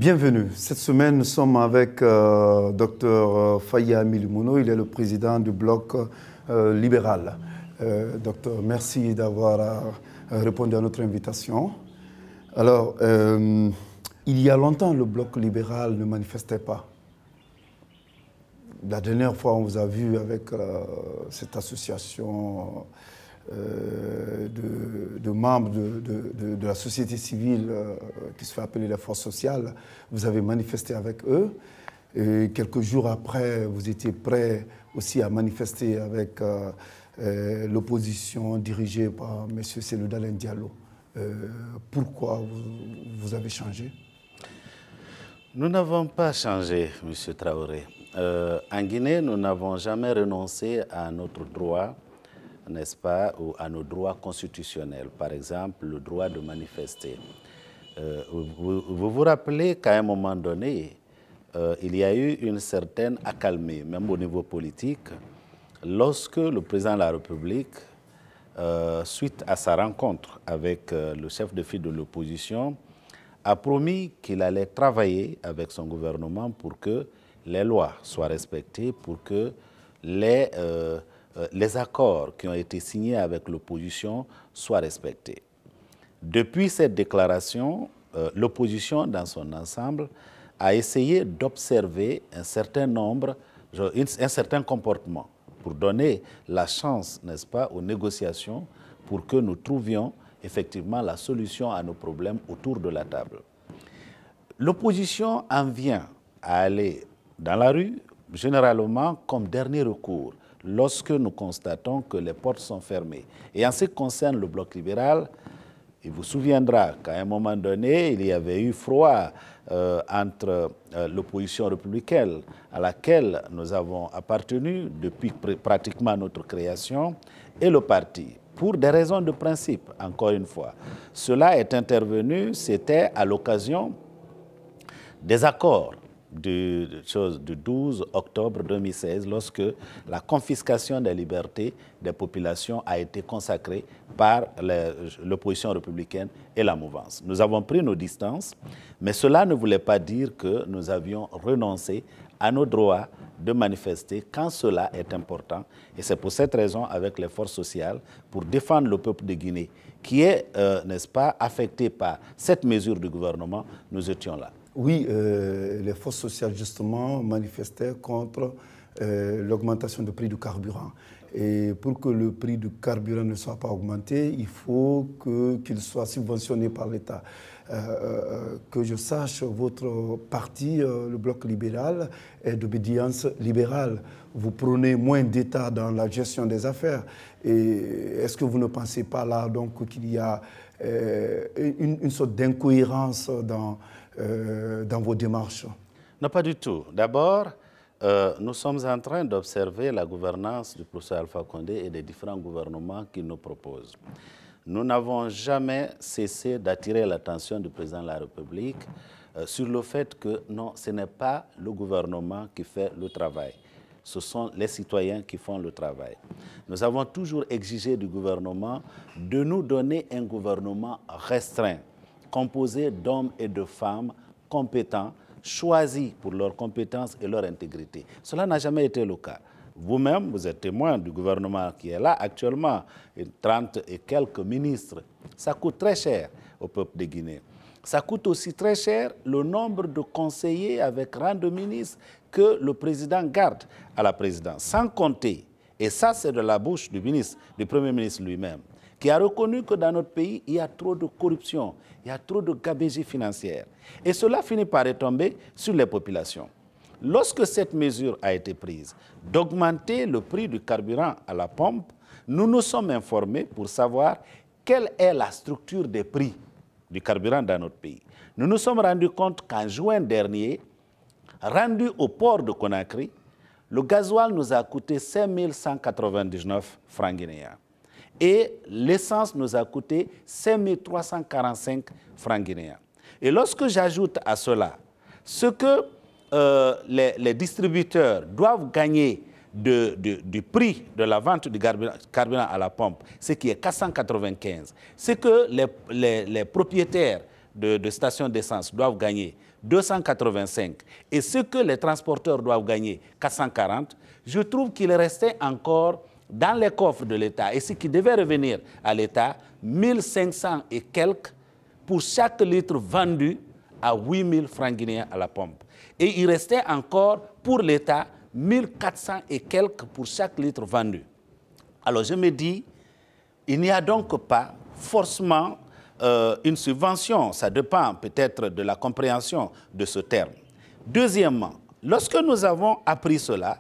Bienvenue. Cette semaine, nous sommes avec Dr Faya Milimono. Il est le président du Bloc libéral. Docteur, merci d'avoir répondu à notre invitation. Alors, il y a longtemps, le Bloc libéral ne manifestait pas. La dernière fois, on vous a vu avec cette association de membres de la société civile qui se fait appeler la Force sociale. Vous avez manifesté avec eux. Et quelques jours après, vous étiez prêt aussi à manifester avec l'opposition dirigée par M. Cellou Dalein Diallo. Pourquoi vous avez changé? Nous n'avons pas changé, M. Traoré. En Guinée, nous n'avons jamais renoncé à notre droit, n'est-ce pas, ou à nos droits constitutionnels, par exemple le droit de manifester. Vous vous rappelez qu'à un moment donné, il y a eu une certaine accalmie, même au niveau politique, lorsque le président de la République, suite à sa rencontre avec le chef de file de l'opposition, a promis qu'il allait travailler avec son gouvernement pour que les lois soient respectées, pour que les accords qui ont été signés avec l'opposition soient respectés. Depuis cette déclaration, l'opposition dans son ensemble a essayé d'observer un certain nombre, un certain comportement pour donner la chance, n'est-ce pas, aux négociations pour que nous trouvions effectivement la solution à nos problèmes autour de la table. L'opposition en vient à aller dans la rue, généralement comme dernier recours, lorsque nous constatons que les portes sont fermées. Et en ce qui concerne le Bloc libéral, il vous souviendra qu'à un moment donné, il y avait eu froid entre l'opposition républicaine à laquelle nous avons appartenu depuis pratiquement notre création et le parti. Pour des raisons de principe, encore une fois. Cela est intervenu, c'était à l'occasion des accords du 12 octobre 2016, lorsque la confiscation des libertés des populations a été consacrée par l'opposition républicaine et la mouvance. Nous avons pris nos distances, mais cela ne voulait pas dire que nous avions renoncé à nos droits de manifester quand cela est important. Et c'est pour cette raison, avec les forces sociales, pour défendre le peuple de Guinée, qui est, n'est-ce pas, affecté par cette mesure du gouvernement, nous étions là. Oui, les forces sociales, justement, manifestaient contre l'augmentation du prix du carburant. Et pour que le prix du carburant ne soit pas augmenté, il faut qu'il soit subventionné par l'État. Que je sache, votre parti, le Bloc libéral, est d'obédience libérale. Vous prônez moins d'État dans la gestion des affaires. Et est-ce que vous ne pensez pas là donc qu'il y a une sorte d'incohérence dans vos démarches? Non, pas du tout. D'abord, nous sommes en train d'observer la gouvernance du professeur Alpha Condé et des différents gouvernements qu'il nous propose. Nous n'avons jamais cessé d'attirer l'attention du président de la République sur le fait que non, ce n'est pas le gouvernement qui fait le travail. Ce sont les citoyens qui font le travail. Nous avons toujours exigé du gouvernement de nous donner un gouvernement restreint, composé d'hommes et de femmes compétents, choisis pour leurs compétences et leur intégrité. Cela n'a jamais été le cas. Vous-même, vous êtes témoin du gouvernement qui est là actuellement, 30 et quelques ministres. Ça coûte très cher au peuple de Guinée. Ça coûte aussi très cher le nombre de conseillers avec rang de ministre que le président garde à la présidence. Sans compter, et ça c'est de la bouche du Premier ministre lui-même, qui a reconnu que dans notre pays, il y a trop de corruption, il y a trop de gabegie financière. Et cela finit par retomber sur les populations. Lorsque cette mesure a été prise d'augmenter le prix du carburant à la pompe, nous nous sommes informés pour savoir quelle est la structure des prix du carburant dans notre pays. Nous nous sommes rendus compte qu'en juin dernier, rendu au port de Conakry, le gasoil nous a coûté 5 199 francs guinéens. Et l'essence nous a coûté 5 345 francs guinéens. Et lorsque j'ajoute à cela ce que les distributeurs doivent gagner du prix de la vente du carburant à la pompe, ce qui est 495, ce que les propriétaires de stations d'essence doivent gagner 285 et ce que les transporteurs doivent gagner 440, je trouve qu'il restait encore dans les coffres de l'État et ce qui devait revenir à l'État, 1500 et quelques pour chaque litre vendu à 8000 francs guinéens à la pompe. Et il restait encore pour l'État 1400 et quelques pour chaque litre vendu. Alors je me dis, il n'y a donc pas forcément une subvention, ça dépend peut-être de la compréhension de ce terme. Deuxièmement, lorsque nous avons appris cela,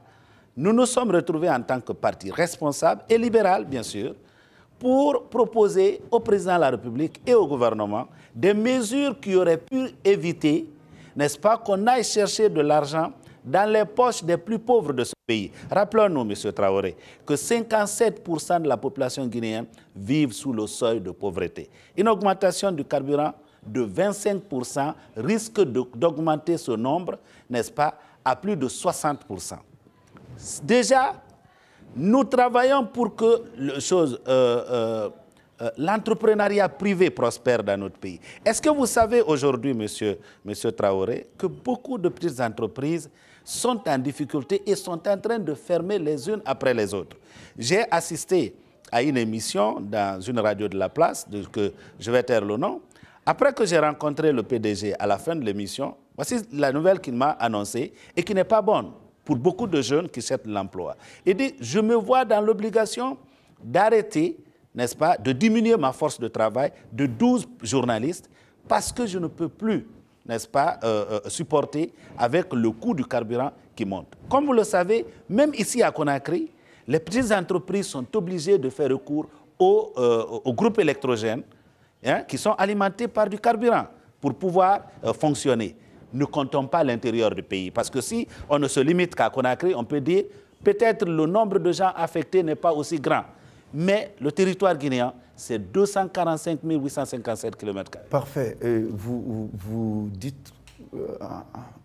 nous nous sommes retrouvés en tant que parti responsable et libéral, bien sûr, pour proposer au président de la République et au gouvernement des mesures qui auraient pu éviter, n'est-ce pas, qu'on aille chercher de l'argent dans les poches des plus pauvres de ce pays. Rappelons-nous, M. Traoré, que 57% de la population guinéenne vivent sous le seuil de pauvreté. Une augmentation du carburant de 25% risque d'augmenter ce nombre, n'est-ce pas, à plus de 60%. Déjà, nous travaillons pour que l'entrepreneuriat privé prospère dans notre pays. Est-ce que vous savez aujourd'hui, monsieur Traoré, que beaucoup de petites entreprises sont en difficulté et sont en train de fermer les unes après les autres? J'ai assisté à une émission dans une radio de la place, que je vais taire le nom. Après que j'ai rencontré le PDG à la fin de l'émission, voici la nouvelle qu'il m'a annoncée et qui n'est pas bonne pour beaucoup de jeunes qui cherchent l'emploi. Il dit, je me vois dans l'obligation d'arrêter, n'est-ce pas, de diminuer ma force de travail de 12 journalistes parce que je ne peux plus, n'est-ce pas, supporter avec le coût du carburant qui monte. Comme vous le savez, même ici à Conakry, les petites entreprises sont obligées de faire recours aux groupes électrogènes qui sont alimentés par du carburant pour pouvoir fonctionner. Ne comptons pas l'intérieur du pays. Parce que si on ne se limite qu'à Conakry, on peut dire peut-être le nombre de gens affectés n'est pas aussi grand. Mais le territoire guinéen, c'est 245 857 km². Parfait. Et vous dites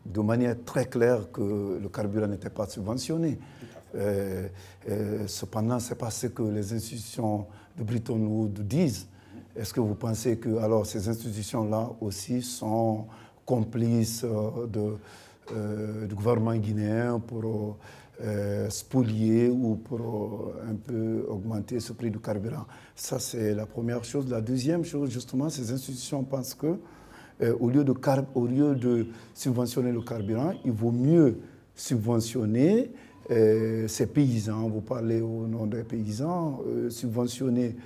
de manière très claire que le carburant n'était pas subventionné. Cependant, ce n'est pas ce que les institutions de Bretton Woods disent. Est-ce que vous pensez que alors, ces institutions-là aussi sont complices du gouvernement guinéen pour spolier ou pour un peu augmenter ce prix du carburant? Ça, c'est la première chose. La deuxième chose, justement, ces institutions pensent que au lieu de subventionner le carburant, il vaut mieux subventionner ces paysans. Vous parlez au nom des paysans, subventionner.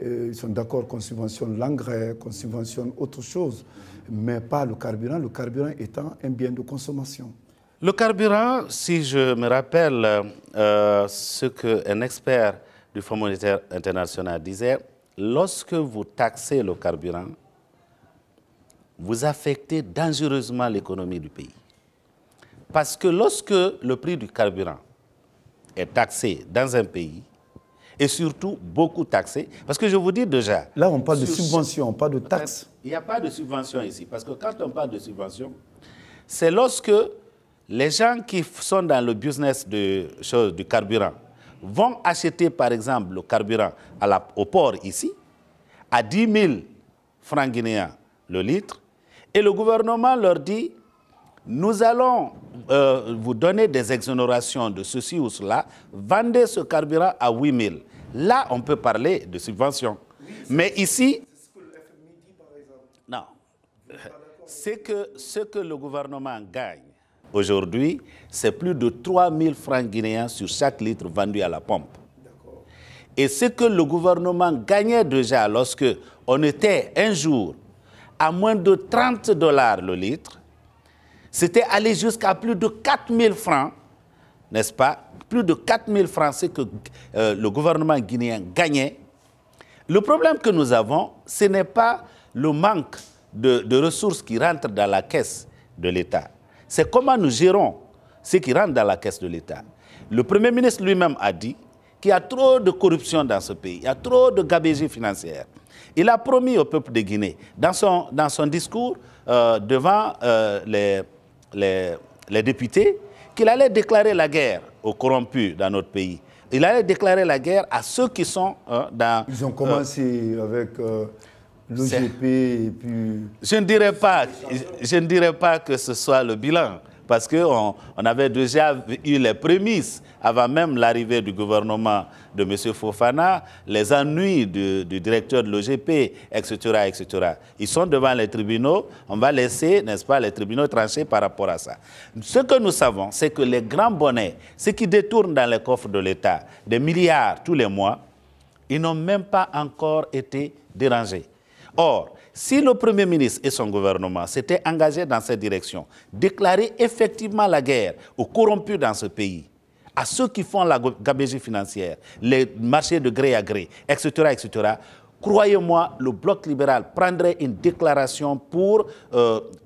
Ils sont d'accord qu'on subventionne l'engrais, qu'on subventionne autre chose, mais pas le carburant étant un bien de consommation. Le carburant, si je me rappelle ce qu'un expert du Fonds monétaire international disait, lorsque vous taxez le carburant, vous affectez dangereusement l'économie du pays. Parce que lorsque le prix du carburant est taxé dans un pays, et surtout beaucoup taxé, parce que je vous dis déjà... Là, on parle de subvention, pas de taxe. Il n'y a pas de subvention ici, parce que quand on parle de subvention, c'est lorsque les gens qui sont dans le business du carburant vont acheter, par exemple, le carburant au port ici, à 10 000 francs guinéens le litre, et le gouvernement leur dit, nous allons vous donner des exonérations de ceci ou cela, vendez ce carburant à 8 000. Là, on peut parler de subvention. Oui, mais ici... C'est ce que le FMI dit, par exemple. Non. Ce que le gouvernement gagne aujourd'hui, c'est plus de 3 000 francs guinéens sur chaque litre vendu à la pompe. Et ce que le gouvernement gagnait déjà lorsque on était un jour à moins de 30 $ le litre, c'était aller jusqu'à plus de 4 000 francs, n'est-ce pas? Plus de 4 000 francs, c'est que le gouvernement guinéen gagnait. Le problème que nous avons, ce n'est pas le manque de ressources qui rentrent dans la caisse de l'État. C'est comment nous gérons ce qui rentre dans la caisse de l'État. Le Premier ministre lui-même a dit qu'il y a trop de corruption dans ce pays, il y a trop de gabegie financière. Il a promis au peuple de Guinée, dans son discours devant les députés, qu'il allait déclarer la guerre aux corrompus dans notre pays. Il allait déclarer la guerre à ceux qui sont dans... Ils ont commencé avec l'OGP et puis... Je ne dirais pas que ce soit le bilan, parce qu'on avait déjà eu les prémices, avant même l'arrivée du gouvernement de M. Fofana, les ennuis du directeur de l'OGP, etc., etc. Ils sont devant les tribunaux, on va laisser, n'est-ce pas, les tribunaux trancher par rapport à ça. Ce que nous savons, c'est que les grands bonnets, ceux qui détournent dans les coffres de l'État des milliards tous les mois, ils n'ont même pas encore été dérangés. Or, si le Premier ministre et son gouvernement s'étaient engagés dans cette direction, déclarer effectivement la guerre aux corrompus dans ce pays, à ceux qui font la gabegie financière, les marchés de gré à gré, etc., etc., croyez-moi, le bloc libéral prendrait une déclaration pour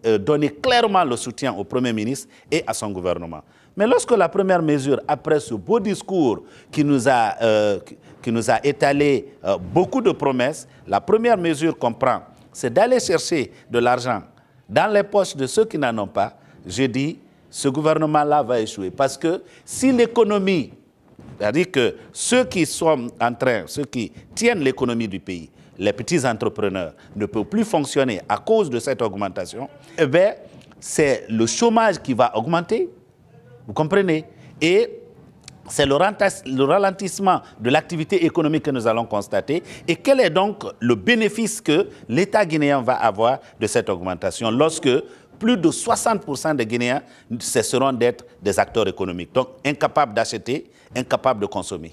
donner clairement le soutien au Premier ministre et à son gouvernement. Mais lorsque la première mesure, après ce beau discours qui nous a étalé beaucoup de promesses, la première mesure qu'on prend, c'est d'aller chercher de l'argent dans les poches de ceux qui n'en ont pas. Je dis, ce gouvernement-là va échouer. Parce que si l'économie, c'est-à-dire que ceux qui tiennent l'économie du pays, les petits entrepreneurs, ne peuvent plus fonctionner à cause de cette augmentation, eh bien, c'est le chômage qui va augmenter, vous comprenez? Et c'est le ralentissement de l'activité économique que nous allons constater. Et quel est donc le bénéfice que l'État guinéen va avoir de cette augmentation lorsque plus de 60% des Guinéens cesseront d'être des acteurs économiques, donc incapables d'acheter, incapables de consommer?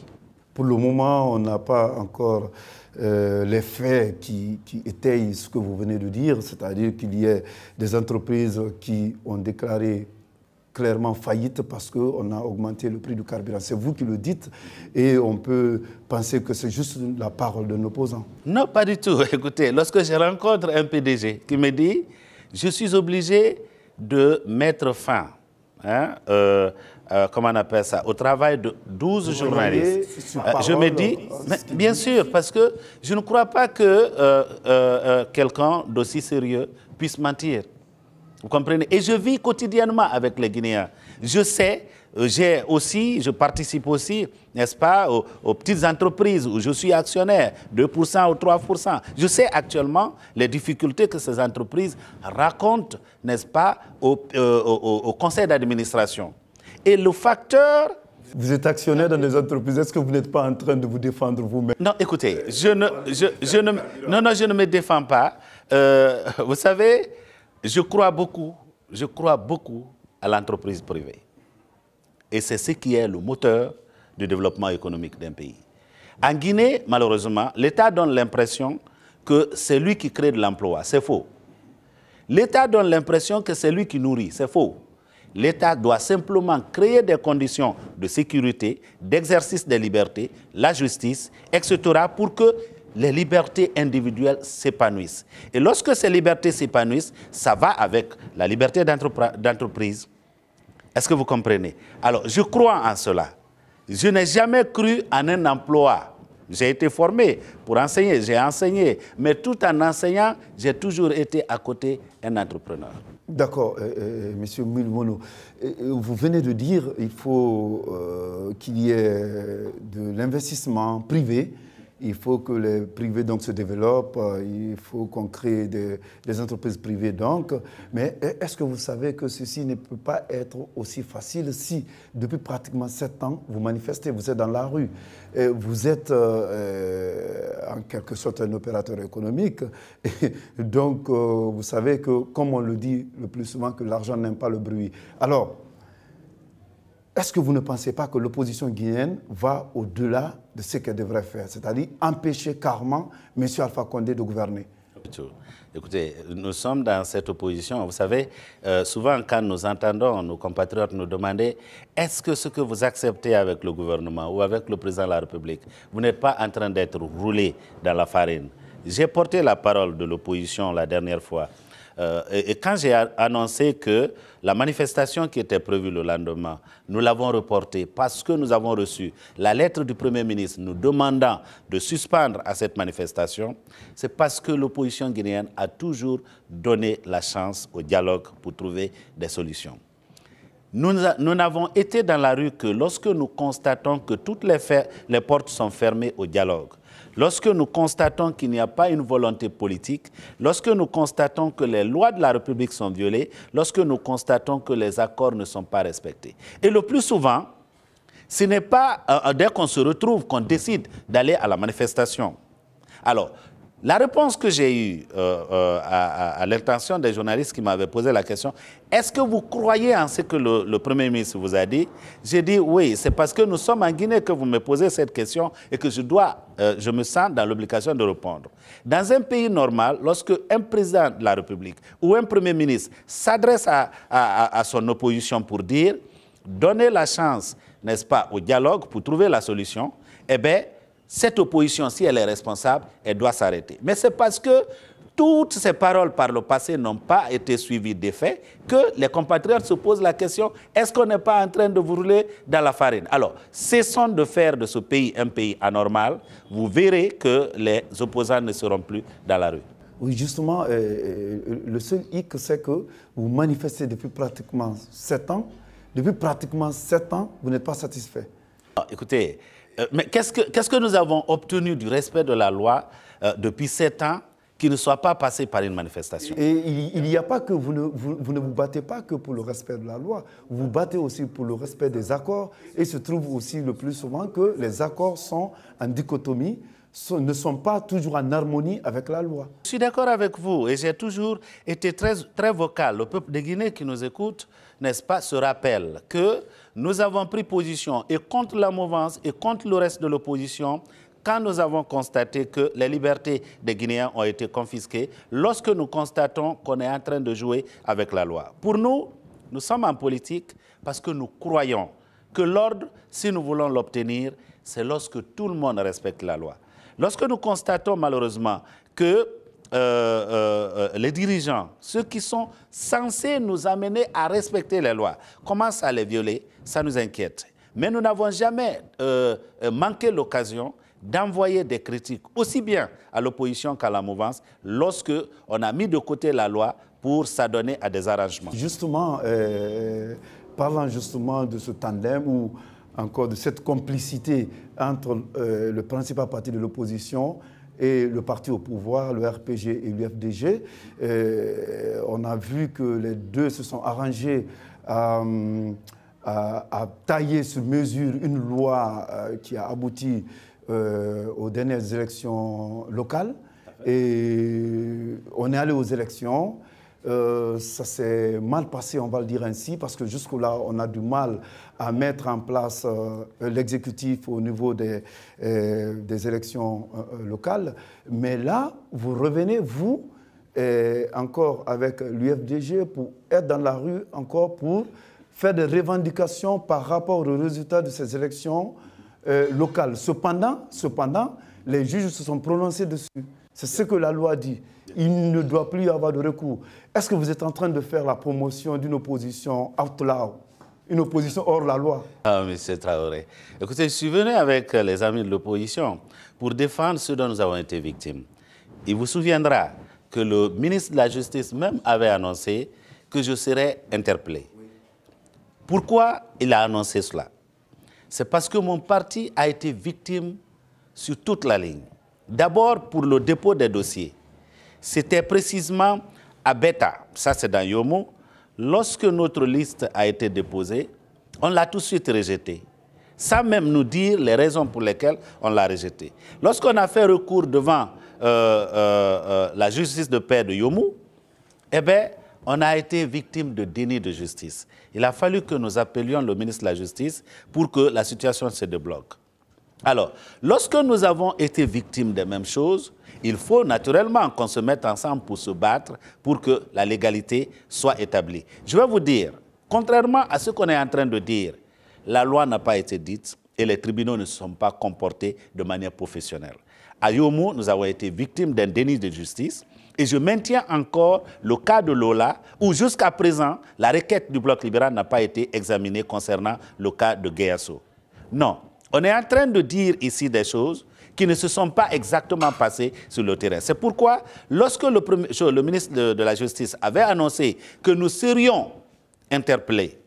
Pour le moment, on n'a pas encore les faits qui étayent ce que vous venez de dire, c'est-à-dire qu'il y a des entreprises qui ont déclaré clairement faillite parce qu'on a augmenté le prix du carburant. C'est vous qui le dites et on peut penser que c'est juste la parole d'un opposant. Non, pas du tout. Écoutez, lorsque je rencontre un PDG qui me dit « je suis obligé de mettre fin comment on appelle ça, au travail de 12 journalistes », je me dis, bien sûr, parce que je ne crois pas que quelqu'un d'aussi sérieux puisse mentir. Vous comprenez? Et je vis quotidiennement avec les Guinéens. Je sais, je participe aussi, n'est-ce pas, aux petites entreprises où je suis actionnaire, 2% ou 3%. Je sais actuellement les difficultés que ces entreprises racontent, n'est-ce pas, au conseil d'administration. Et le facteur... Vous êtes actionnaire dans des entreprises, est-ce que vous n'êtes pas en train de vous défendre vous-même? Non, écoutez, je ne me défends pas. Vous savez... Je crois beaucoup à l'entreprise privée. Et c'est ce qui est le moteur du développement économique d'un pays. En Guinée, malheureusement, l'État donne l'impression que c'est lui qui crée de l'emploi. C'est faux. L'État donne l'impression que c'est lui qui nourrit. C'est faux. L'État doit simplement créer des conditions de sécurité, d'exercice des libertés, la justice, etc. pour que les libertés individuelles s'épanouissent. Et lorsque ces libertés s'épanouissent, ça va avec la liberté d'entreprise. Est-ce que vous comprenez? Alors, je crois en cela. Je n'ai jamais cru en un emploi. J'ai été formé pour enseigner, j'ai enseigné, mais tout en enseignant, j'ai toujours été à côté d'un entrepreneur. D'accord, Monsieur Mulmono, vous venez de dire qu'il faut qu'il y ait de l'investissement privé. Il faut que les privés donc, se développent, il faut qu'on crée des entreprises privées. Donc. Mais est-ce que vous savez que ceci ne peut pas être aussi facile si, depuis pratiquement 7 ans, vous manifestez, vous êtes dans la rue, vous êtes en quelque sorte un opérateur économique. Et donc, vous savez que, comme on le dit le plus souvent, que l'argent n'aime pas le bruit. Alors, est-ce que vous ne pensez pas que l'opposition guinéenne va au-delà de ce qu'elle devrait faire, c'est-à-dire empêcher carrément M. Alpha Condé de gouverner? Écoutez, nous sommes dans cette opposition. Vous savez, souvent quand nous entendons nos compatriotes nous demander est-ce que ce que vous acceptez avec le gouvernement ou avec le président de la République, vous n'êtes pas en train d'être roulé dans la farine? J'ai porté la parole de l'opposition la dernière fois. Et quand j'ai annoncé que la manifestation qui était prévue le lendemain, nous l'avons reportée parce que nous avons reçu la lettre du Premier ministre nous demandant de suspendre à cette manifestation, c'est parce que l'opposition guinéenne a toujours donné la chance au dialogue pour trouver des solutions. Nous n'avons été dans la rue que lorsque nous constatons que toutes les portes sont fermées au dialogue. lorsque nous constatons qu'il n'y a pas une volonté politique, lorsque nous constatons que les lois de la République sont violées, lorsque nous constatons que les accords ne sont pas respectés. Et le plus souvent, ce n'est pas dès qu'on se retrouve qu'on décide d'aller à la manifestation. Alors, la réponse que j'ai eue à l'intention des journalistes qui m'avaient posé la question, est-ce que vous croyez en ce que le Premier ministre vous a dit? J'ai dit oui, c'est parce que nous sommes en Guinée que vous me posez cette question et que je me sens dans l'obligation de répondre. Dans un pays normal, lorsque un président de la République ou un Premier ministre s'adresse à son opposition pour dire, donner la chance, n'est-ce pas, au dialogue pour trouver la solution, eh bien, cette opposition, si elle est responsable, elle doit s'arrêter. Mais c'est parce que toutes ces paroles par le passé n'ont pas été suivies d'effets que les compatriotes se posent la question, est-ce qu'on n'est pas en train de vous rouler dans la farine? Alors, cessons de faire de ce pays un pays anormal. Vous verrez que les opposants ne seront plus dans la rue. Oui, justement, le seul hic, c'est que vous manifestez depuis pratiquement 7 ans. Depuis pratiquement 7 ans, vous n'êtes pas satisfait. Écoutez, mais qu'est-ce que nous avons obtenu du respect de la loi depuis 7 ans qui ne soit pas passé par une manifestation? Et il n'y a pas que vous ne vous battez pas que pour le respect de la loi, vous vous battez aussi pour le respect des accords. Et il se trouve aussi le plus souvent que les accords sont en dichotomie, ne sont pas toujours en harmonie avec la loi. Je suis d'accord avec vous et j'ai toujours été très vocal. Le peuple de Guinée qui nous écoute, n'est-ce pas, se rappelle que nous avons pris position et contre la mouvance et contre le reste de l'opposition quand nous avons constaté que les libertés des Guinéens ont été confisquées, lorsque nous constatons qu'on est en train de jouer avec la loi. Pour nous, nous sommes en politique parce que nous croyons que l'ordre, si nous voulons l'obtenir, c'est lorsque tout le monde respecte la loi. Lorsque nous constatons malheureusement que les dirigeants, ceux qui sont censés nous amener à respecter les lois, commencent à les violer, ça nous inquiète. Mais nous n'avons jamais manqué l'occasion d'envoyer des critiques aussi bien à l'opposition qu'à la mouvance lorsque on a mis de côté la loi pour s'adonner à des arrangements. Justement, parlant justement de ce tandem ou encore de cette complicité entre le principal parti de l'opposition et le parti au pouvoir, le RPG et l'UFDG, on a vu que les deux se sont arrangés à tailler sur mesure une loi qui a abouti aux dernières élections locales. Et on est allé aux élections. Ça s'est mal passé, on va le dire ainsi, parce que jusque-là, on a du mal à mettre en place l'exécutif au niveau des élections locales. Mais là, vous revenez, vous, encore avec l'UFDG, pour être dans la rue, encore pour faire des revendications par rapport aux résultats de ces élections locales. Cependant, les juges se sont prononcés dessus. C'est ce que la loi dit. Il ne doit plus y avoir de recours. Est-ce que vous êtes en train de faire la promotion d'une opposition outlaw, une opposition hors la loi? Ah, M. Traoré. Écoutez, je suis venu avec les amis de l'opposition pour défendre ceux dont nous avons été victimes. Il vous souviendra que le ministre de la Justice même avait annoncé que je serais interpellé. Pourquoi il a annoncé cela? C'est parce que mon parti a été victime sur toute la ligne. D'abord pour le dépôt des dossiers. C'était précisément à Beta, ça c'est dans Yomo, lorsque notre liste a été déposée, on l'a tout de suite rejetée, sans même nous dire les raisons pour lesquelles on l'a rejetée. Lorsqu'on a fait recours devant la justice de paix de Yomo, eh bien, on a été victime de déni de justice. Il a fallu que nous appelions le ministre de la Justice pour que la situation se débloque. Alors, lorsque nous avons été victimes des mêmes choses, il faut naturellement qu'on se mette ensemble pour se battre pour que la légalité soit établie. Je vais vous dire, contrairement à ce qu'on est en train de dire, la loi n'a pas été dite et les tribunaux ne se sont pas comportés de manière professionnelle. À Yomo, nous avons été victimes d'un déni de justice et je maintiens encore le cas de Lola où jusqu'à présent, la requête du Bloc libéral n'a pas été examinée concernant le cas de Guéasso. Non, on est en train de dire ici des choses qui ne se sont pas exactement passées sur le terrain. C'est pourquoi, lorsque le ministre de la Justice avait annoncé que nous serions interpellés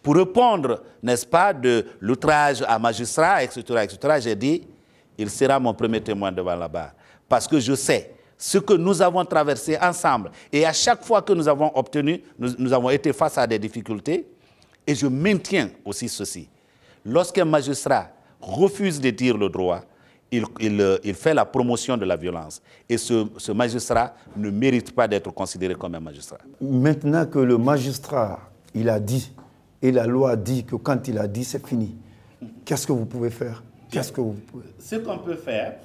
pour répondre, n'est-ce pas, de l'outrage à magistrat, etc., j'ai dit, il sera mon premier témoin devant la barre. Parce que je sais ce que nous avons traversé ensemble. Et à chaque fois que nous avons obtenu, nous avons été face à des difficultés. Et je maintiens aussi ceci. Lorsqu'un magistrat refuse de dire le droit, il fait la promotion de la violence. Et ce magistrat ne mérite pas d'être considéré comme un magistrat. Maintenant que le magistrat, il a dit, et la loi dit que quand il a dit, c'est fini, qu'est-ce que vous pouvez faire? Ce qu'on peut faire,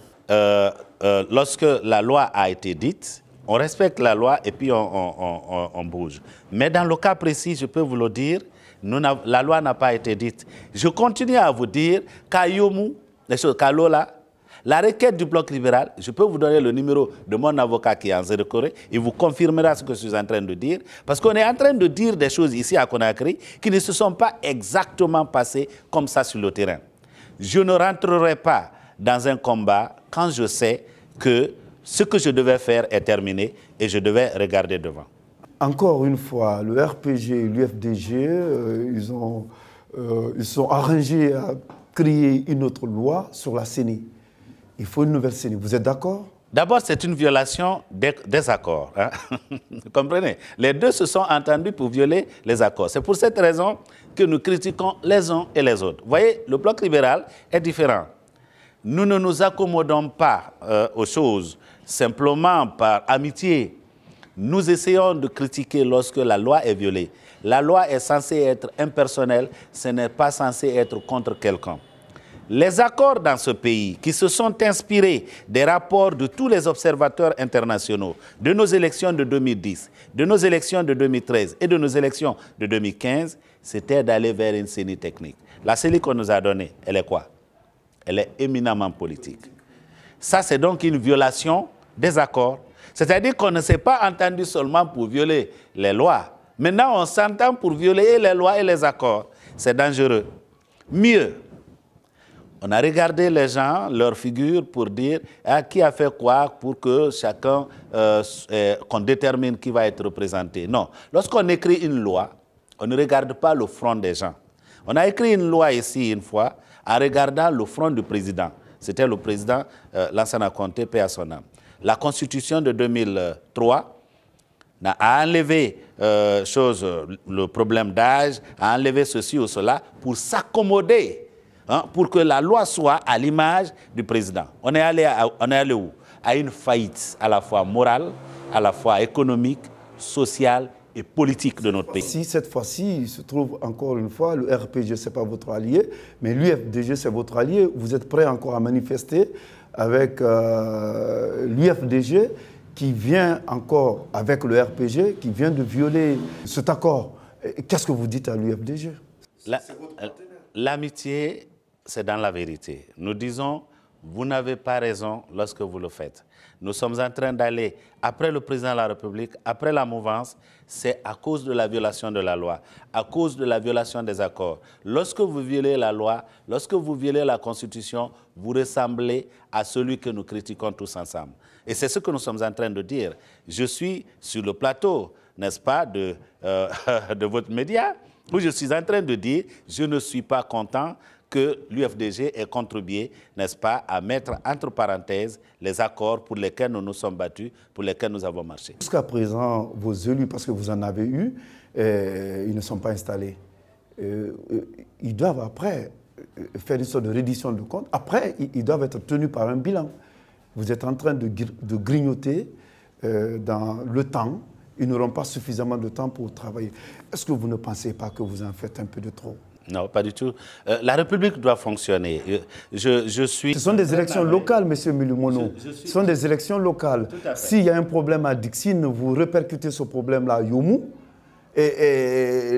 lorsque la loi a été dite, on respecte la loi et puis on bouge. Mais dans le cas précis, je peux vous le dire, la loi n'a pas été dite. Je continue à vous dire qu'à Yomou, qu'à Lola, la requête du Bloc libéral, je peux vous donner le numéro de mon avocat qui est en Zérekoré, il vous confirmera ce que je suis en train de dire, parce qu'on est en train de dire des choses ici à Conakry qui ne se sont pas exactement passées comme ça sur le terrain. Je ne rentrerai pas dans un combat quand je sais que ce que je devais faire est terminé et je devais regarder devant. Encore une fois, le RPG et l'UFDG, ils sont arrangés à créer une autre loi sur la CENI. Il faut une nouvelle CENI. Vous êtes d'accord? D'abord, c'est une violation des accords. Hein? Vous comprenez? Les deux se sont entendus pour violer les accords. C'est pour cette raison que nous critiquons les uns et les autres. Vous voyez, le Bloc libéral est différent. Nous ne nous accommodons pas aux choses simplement par amitié. Nous essayons de critiquer lorsque la loi est violée. La loi est censée être impersonnelle, ce n'est pas censé être contre quelqu'un. Les accords dans ce pays qui se sont inspirés des rapports de tous les observateurs internationaux, de nos élections de 2010, de nos élections de 2013 et de nos élections de 2015, c'était d'aller vers une CENI technique. La CENI qu'on nous a donnée, elle est quoi? Elle est éminemment politique. Ça, c'est donc une violation des accords. C'est-à-dire qu'on ne s'est pas entendu seulement pour violer les lois. Maintenant, on s'entend pour violer les lois et les accords. C'est dangereux. Mieux, on a regardé les gens, leurs figures, pour dire qui a fait quoi pour que chacun, qu'on détermine qui va être représenté. Non. Lorsqu'on écrit une loi, on ne regarde pas le front des gens. On a écrit une loi ici une fois en regardant le front du président. C'était le président Lansana Conté, paix à son âme. La Constitution de 2003 a enlevé le problème d'âge, a enlevé ceci ou cela pour s'accommoder. Hein, pour que la loi soit à l'image du président. On est allé où? À une faillite à la fois morale, à la fois économique, sociale et politique de notre pays. Si cette fois-ci, il se trouve encore une fois, le RPG, ce n'est pas votre allié, mais l'UFDG, c'est votre allié. Vous êtes prêt encore à manifester avec l'UFDG qui vient encore avec le RPG, qui vient de violer cet accord. Qu'est-ce que vous dites à l'UFDG? L'amitié, c'est dans la vérité. Nous disons, vous n'avez pas raison lorsque vous le faites. Nous sommes en train d'aller après le président de la République, après la mouvance, c'est à cause de la violation de la loi, à cause de la violation des accords. Lorsque vous violez la loi, lorsque vous violez la Constitution, vous ressemblez à celui que nous critiquons tous ensemble. Et c'est ce que nous sommes en train de dire. Je suis sur le plateau, n'est-ce pas, de votre média, où je suis en train de dire, je ne suis pas content que l'UFDG ait contribué, n'est-ce pas, à mettre entre parenthèses les accords pour lesquels nous nous sommes battus, pour lesquels nous avons marché. Jusqu'à présent, vos élus, parce que vous en avez eu, ils ne sont pas installés. Ils doivent après faire une sorte de reddition de comptes. Après, ils doivent être tenus par un bilan. Vous êtes en train de grignoter dans le temps. Ils n'auront pas suffisamment de temps pour travailler. Est-ce que vous ne pensez pas que vous en faites un peu de trop? Non, pas du tout. La République doit fonctionner. Ce sont des élections locales, M. Milumono. Ce sont des élections locales. S'il y a un problème à Dixine, vous répercutez ce problème-là à Yomou. Et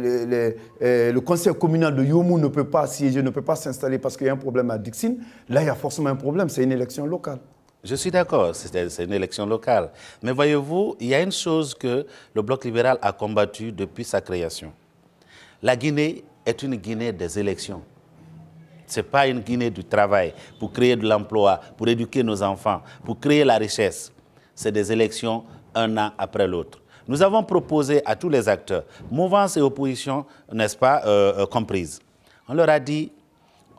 le conseil communal de Yomou ne peut pas siéger, ne peut pas s'installer parce qu'il y a un problème à Dixine. Là, il y a forcément un problème. C'est une élection locale. Je suis d'accord, c'est une élection locale. Mais voyez-vous, il y a une chose que le Bloc libéral a combattue depuis sa création. La Guinée est une Guinée des élections. Ce n'est pas une Guinée du travail pour créer de l'emploi, pour éduquer nos enfants, pour créer la richesse. C'est des élections un an après l'autre. Nous avons proposé à tous les acteurs, mouvance et opposition, n'est-ce pas, comprises. On leur a dit,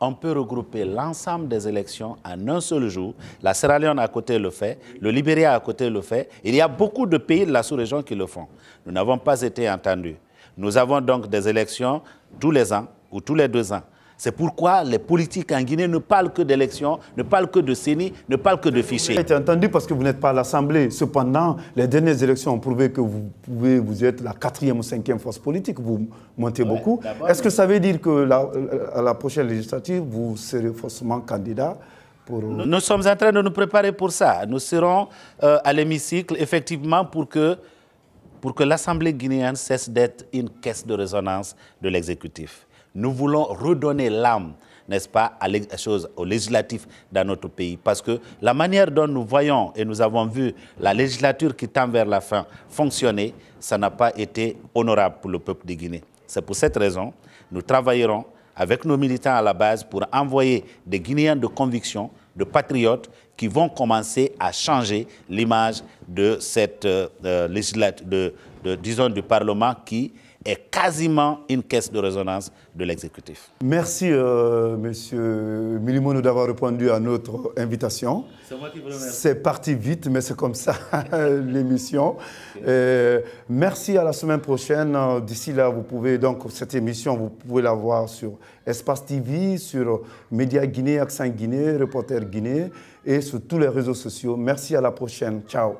on peut regrouper l'ensemble des élections en un seul jour. La Sierra Leone à côté le fait, le Libéria à côté le fait. Il y a beaucoup de pays de la sous-région qui le font. Nous n'avons pas été entendus. Nous avons donc des élections tous les ans ou tous les 2 ans. C'est pourquoi les politiques en Guinée ne parlent que d'élections, ne parlent que de CENI, ne parlent que de fichiers. Vous avez été entendu parce que vous n'êtes pas à l'Assemblée. Cependant, les dernières élections ont prouvé que vous êtes la 4e ou 5e force politique. Vous montez beaucoup. Est-ce que ça veut dire que à la prochaine législative, vous serez forcément candidat pour... Nous sommes en train de nous préparer pour ça. Nous serons à l'hémicycle, effectivement, pour que l'Assemblée guinéenne cesse d'être une caisse de résonance de l'exécutif. Nous voulons redonner l'âme, n'est-ce pas, aux législatifs dans notre pays. Parce que la manière dont nous voyons et nous avons vu la législature qui tend vers la fin fonctionner, ça n'a pas été honorable pour le peuple de Guinée. C'est pour cette raison, nous travaillerons avec nos militants à la base pour envoyer des Guinéens de conviction, de patriotes, qui vont commencer à changer l'image de cette disons, du Parlement qui est quasiment une caisse de résonance de l'exécutif. Merci, Monsieur Milimono, d'avoir répondu à notre invitation. C'est moi qui vous remercie. C'est parti vite, mais c'est comme ça, l'émission. Merci, à la semaine prochaine. D'ici là, vous pouvez, donc, cette émission, vous pouvez la voir sur Espace TV, sur Média Guinée, Accent Guinée, Reporter Guinée et sur tous les réseaux sociaux. Merci, à la prochaine. Ciao.